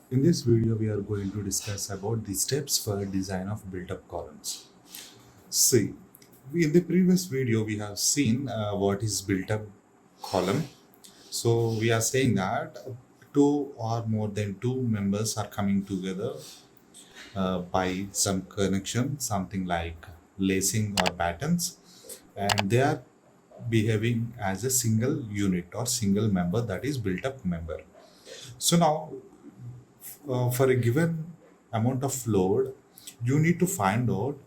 In this video, we are going to discuss about the steps for design of built-up columns. See, in the previous video, we have seen what is built-up column. So we are saying that two or more than two members are coming together by some connection, something like lacing or patterns, and they are behaving as a single unit or single member, that is built-up member. So now for a given amount of load, you need to find out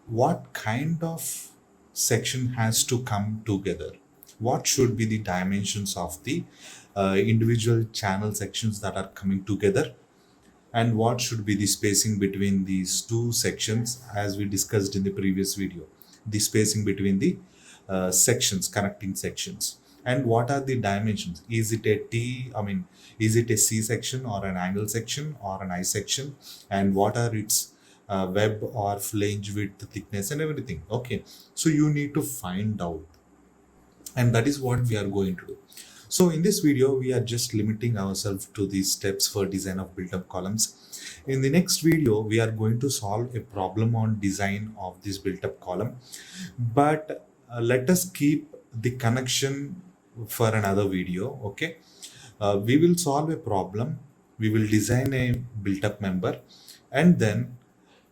what kind of section has to come together. What should be the dimensions of the individual channel sections that are coming together, and what should be the spacing between these two sections, as we discussed in the previous video, the spacing between the sections, connecting sections, and what are the dimensions. Is it a T, I mean, is it a C section or an angle section or an I section, and what are its web or flange width, thickness, and everything. Okay, so you need to find out, and that is what we are going to do. So in this video, we are just limiting ourselves to these steps for design of built-up columns. In the next video, we are going to solve a problem on design of this built-up column, but let us keep the connection for another video. Okay, we will solve a problem, we will design a built-up member, and then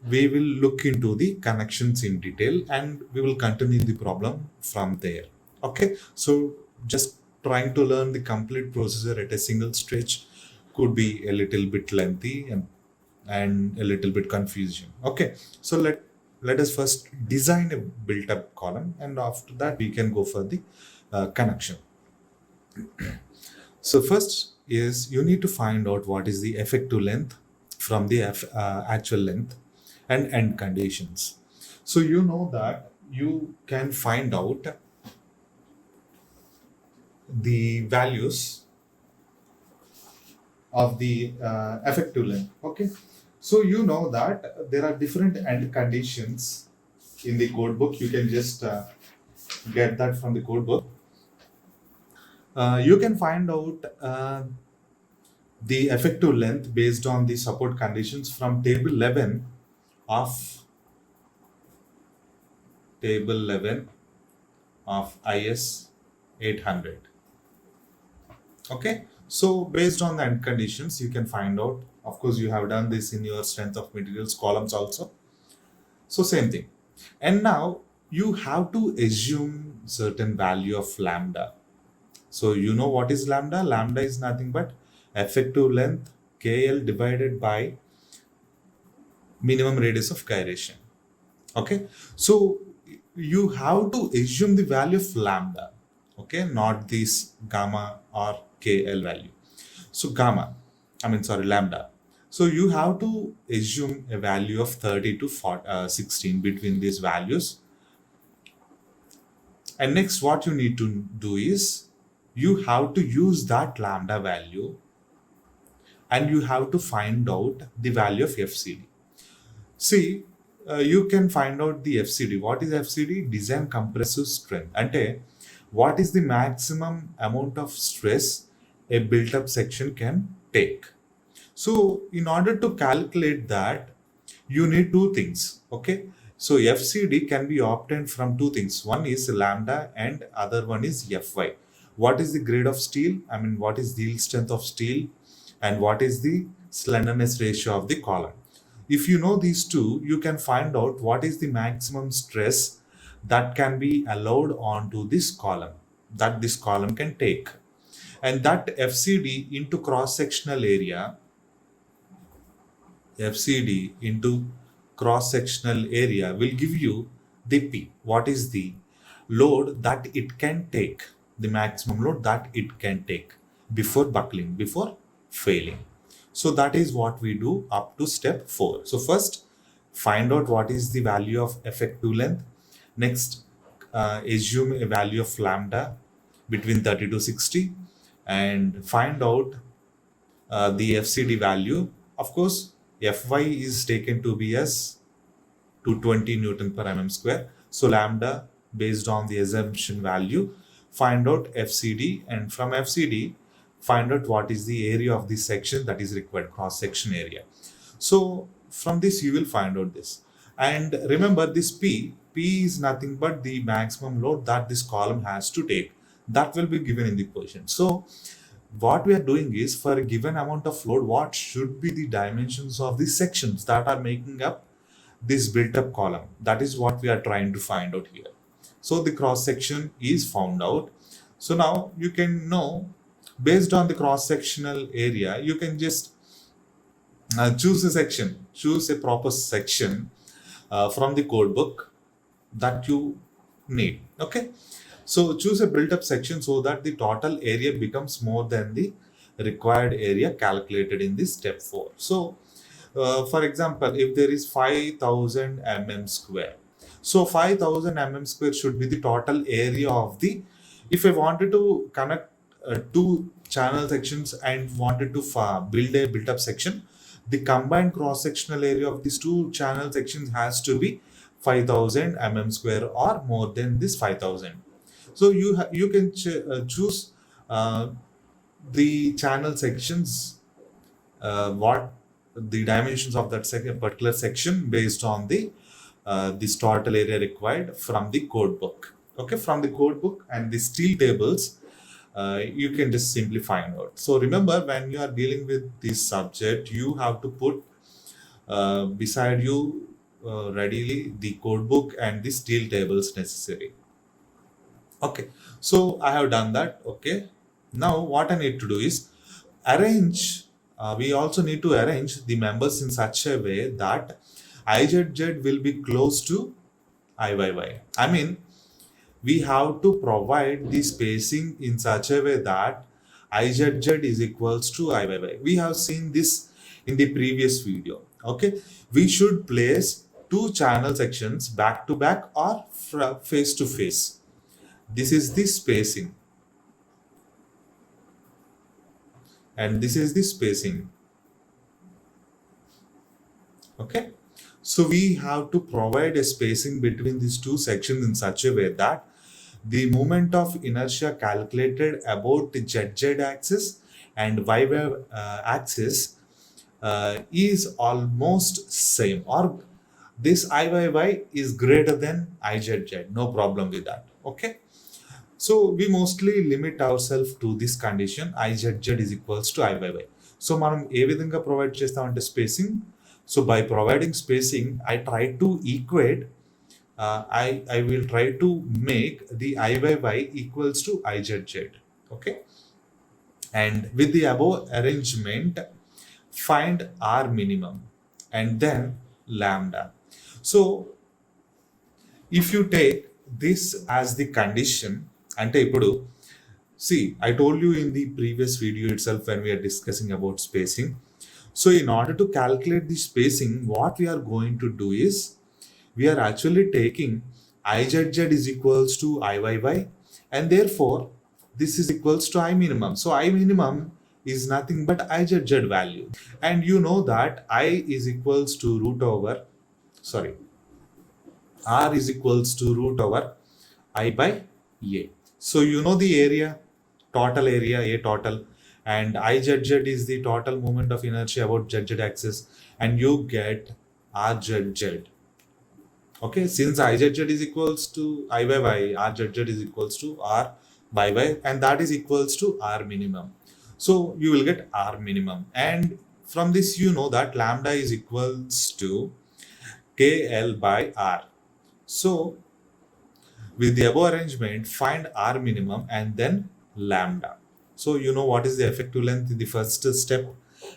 we will look into the connections in detail, and we will continue the problem from there. Okay, so just trying to learn the complete procedure at a single stretch could be a little bit lengthy and a little bit confusion. Okay, so let us first design a built up column, and after that we can go for the connection. So first is you need to find out what is the effective length from the actual length and end conditions. So you know that you can find out the values of the effective length. Okay, so you know that there are different end conditions in the code book. You can just get that from the code book. You can find out the effective length based on the support conditions from of table 11 of IS 800. Okay, so based on the end conditions, you can find out. Of course, you have done this in your strength of materials columns also. So same thing. And now you have to assume certain value of lambda. So you know what is lambda? Lambda is nothing but effective length KL divided by minimum radius of gyration. Okay, so you have to assume the value of lambda. Okay, not this gamma or KL value. So gamma, I mean, sorry, lambda. So you have to assume a value of 30 to 16 between these values. And next, what you need to do is you have to use that lambda value, and you have to find out the value of FCD. See, you can find out the FCD. What is FCD? Design compressive strength. Ante, what is the maximum amount of stress a built up section can take? So, in order to calculate that, you need two things. Okay, so FCD can be obtained from two things. One is lambda, and other one is Fy. What is the grade of steel? I mean, what is the yield strength of steel, and what is the slenderness ratio of the column? If you know these two, you can find out what is the maximum stress that can be allowed onto this column, that this column can take. And that FCD into cross-sectional area, FCD into cross-sectional area will give you the P. What is the load that it can take, the maximum load that it can take before buckling, before failing. So that is what we do up to step 4. So first, find out what is the value of effective length. Next, assume a value of lambda between 30 to 60, and find out the FCD value. Of course, Fy is taken to be as 220 Newton per mm square. So lambda, based on the assumption value, find out FCD, and from FCD find out what is the area of this section that is required, cross section area. So from this you will find out this. And remember, this P is nothing but the maximum load that this column has to take. That will be given in the question. So what we are doing is, for a given amount of load, what should be the dimensions of the sections that are making up this built up column? That is what we are trying to find out here. So the cross section is found out. So now you can know, based on the cross sectional area, you can just choose a section, choose a proper section from the code book that you need. Okay, so choose a built up section so that the total area becomes more than the required area calculated in this step 4. So for example, if there is 5000 mm square, so 5000 mm square should be the total area of the, if I wanted to connect two channel sections and wanted to build a built up section, the combined cross sectional area of these two channel sections has to be 5000 mm square or more than this 5000. So you can choose the channel sections, what the dimensions of that particular section based on the this total area required from the code book. Okay, from the code book and the steel tables, you can just simply find out. So remember, when you are dealing with this subject, you have to put beside you readily the code book and the steel tables necessary. Okay, so I have done that. Okay, now what I need to do is arrange. We also need to arrange the members in such a way that IZZ will be close to IYY. I mean, we have to provide the spacing in such a way that IZZ is equals to IYY. We have seen this in the previous video. Okay, we should place two channel sections back to back or face to face. This is the spacing, and this is the spacing. Okay, so we have to provide a spacing between these two sections in such a way that the moment of inertia calculated about the ZZ axis and YY axis is almost same, or this IYY is greater than IZZ. No problem with that. Okay, so we mostly limit ourselves to this condition, IZZ is equals to IYY. So మనం ఏ విధంగా provide చేస్తామంటే spacing, so by providing spacing, I try to equate, I will try to make the IYY equals to IZZ. Okay, and with the above arrangement, find R minimum and then lambda. So if you take this as the condition, ante ipudu, see, I told you in the previous video itself when we are discussing about spacing. So in order to calculate the spacing, what we are going to do is, we are actually taking IZZ is equals to IYY, and therefore this is equals to I minimum. So I minimum is nothing but IZZ value, and you know that I is equals to root over, sorry, R is equals to root over I by A. So you know the area, total area, A total, and IZZ is the total moment of inertia about ZZ axis, and you get RZZ. Okay, since IZZ is equals to I by Y, RZZ is equals to R by Y, and that is equals to R minimum. So you will get R minimum, and from this you know that lambda is equals to KL by R. So with the above arrangement, find R minimum and then lambda. So you know what is the effective length in the first step,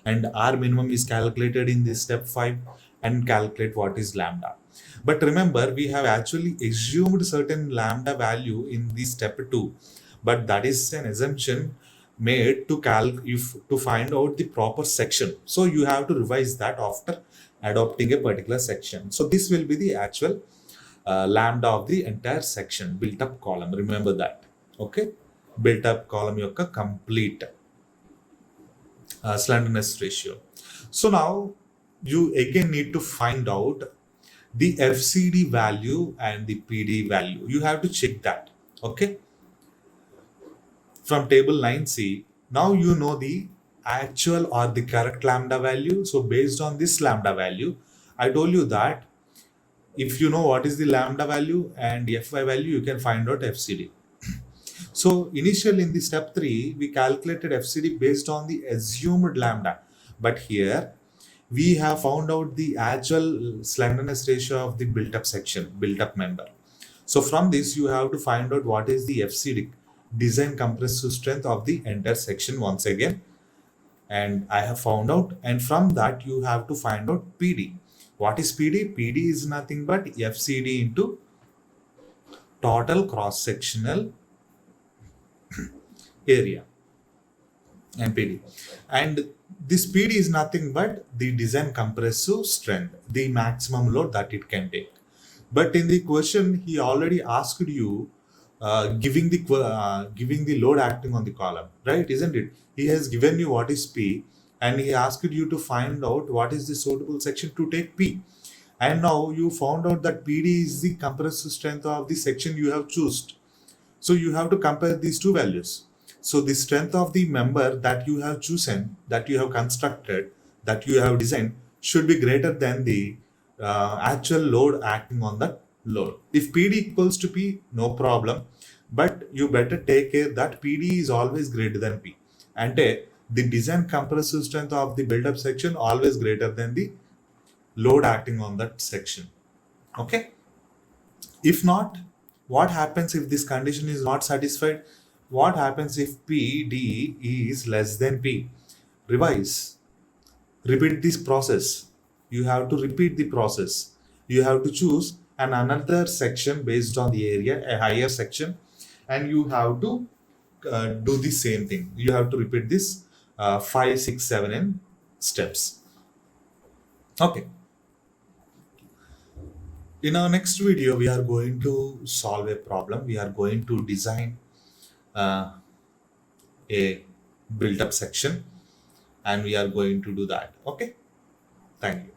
and R minimum is calculated in the step 5, and calculate what is lambda. But remember, we have actually assumed certain lambda value in the step 2, but that is an assumption made to find out the proper section. So you have to revise that after adopting a particular section. So this will be the actual lambda of the entire section, built up column. Remember that. Okay, built up column yokka complete slenderness ratio. So now you again need to find out the FCD value and the PD value. You have to check that. Okay, from table 9C, Now you know the actual or the correct lambda value. So based on this lambda value, I told you that if you know what is the lambda value and Fy value, you can find out FCD. So initially in the step 3, we calculated FCD based on the assumed lambda. But here we have found out the actual slenderness ratio of the built up section, built up member. So from this, you have to find out what is the FCD, design compressive strength of the entire section once again. And I have found out, and from that you have to find out PD. What is PD? PD is nothing but FCD into total cross sectional area, MPD. And this PD is nothing but the design compressive strength, the maximum load that it can take. But in the question, he already asked you giving the load acting on the column, right? Isn't it? He has given you what is P, and he asked you to find out what is the suitable section to take P. And now you found out that PD is the compressive strength of the section you have chosen. So you have to compare these two values. So the strength of the member that you have chosen, that you have constructed, that you have designed should be greater than the actual load acting on that load. If PD equals to P, no problem. But you better take care that PD is always greater than P. And the design compressive strength of the build-up section always greater than the load acting on that section. Okay? If not, what happens if this condition is not satisfied? What happens if PD is less than P? Revise. Repeat this process. You have to repeat the process. You have to choose another section based on the area, a higher section, and you have to do the same thing. You have to repeat this 5, 6, 7 in steps. Okay. In our next video, we are going to solve a problem. We are going to design a built-up section, and we are going to do that. Okay. Thank you.